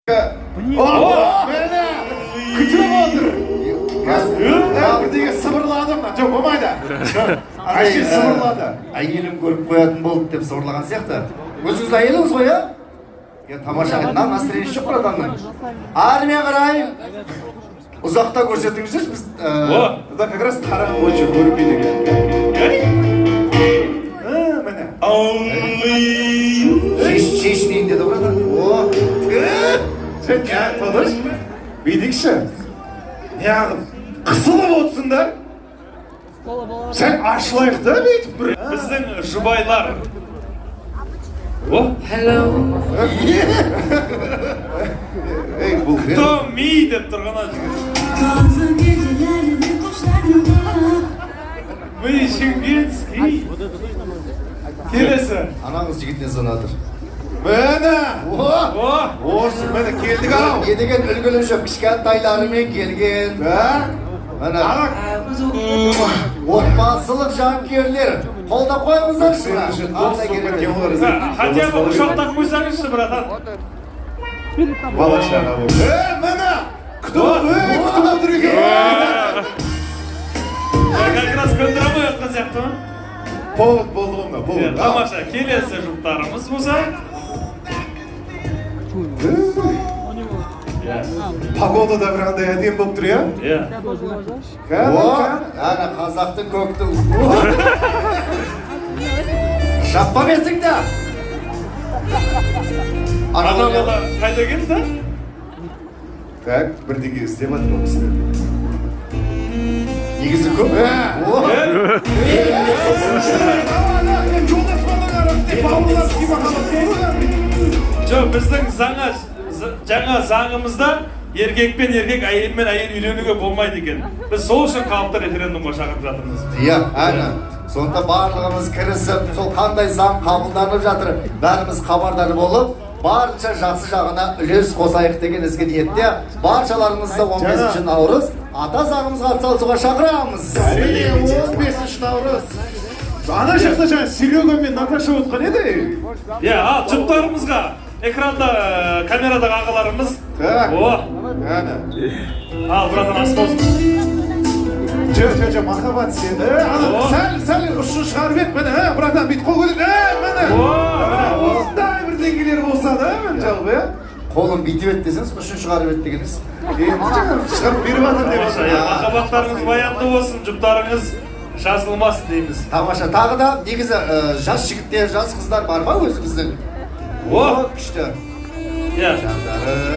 Mene! Kütüre baldır! Birdege sıvırladım lan, çok olmaydı. Ayşe sıvırladı. Әйелім көріп қоятын болды деп сыбырлаған сияқты. Өзіңіз әйеліңіз ғой, иә? Я тамаша, настроение жоқ бір адамның. Армия қарай. Ұзақта көрсетіңіздерші біз. Да как раз таран бойынша көрінбейді екен. Міне. Шешінейін деді бір адам. Sen ya Todoş, bildikçe neağın kısılıp olsun da sen aşlayık da beytip bir. Біздің жұбайлар. О, hello. Ey bu Кто ми деп тұрғана жігіт. Мы шымкентский. Келесі. Анаңыз жігітіне звонатыр. Mene! О, Olsun mene geldik ağam. Едеген үлгілі жоқ кішкентайларымен келген. Міне отбасылық жанкүйерлер қолдап қойыңыздаршы. хотя бы ұшақтан қойсаңызшы, братан. Bala şaka bu. Mene! Кто отыр екен? Как раз көндіре қоятқан сияқты ма? Повод болды онда, повод. Тамаша, келесі жұптарымыз болса. Погода да бірағыдай әдем болып тұр, я? Иә. Ана қазақтың көктің. Жаппа берсіңді. Ана бала қайда кетті? Так, бірдеңе істеп жатыр ол кісі. Негізі көп. Жоқ, біздің жаңа заңымызда еркек пен еркек, әйел мен әйел үйленуге болмайды екен. Біз сол үшін халықты референдумға шақырып жатырмыз. Иә, әні. Сонда барлығымыз кірісіп, сол қандай заң қабылданып жатыр, бәріміз хабардар болып, барынша жақсы жағына үлес қосайық деген ізгі ниетте баршаларыңызды 15 наурыз ата заңымызға атсалысуға шақырамыз. 15 наурыз. Ана жақта жаңа Серега мен Наташа отқан еді. Иә, ал жұптарымызға экранда камерадағы ағаларымыз. Так. О, Әні. ал братан ас болсын. Жо, махаббат сен. Сәл ұшын шығарып ет, мені, братан, бейт қол көдік. Мені. Осындай бір деңгелер болса да, мен жалпы, е? Қолын бүйтіп ет десеңіз, ұшын шығарып ет дегеніз. Шығарып беріп атыр деп. Махаббаттарыңыз баянды болсын, жұптарыңыз жазылмасын дейміз. Тамаша, тағы да негізі жас жігіттер, жас қыздар бар ма өзіміздің? О, күшті. иә. Жандары.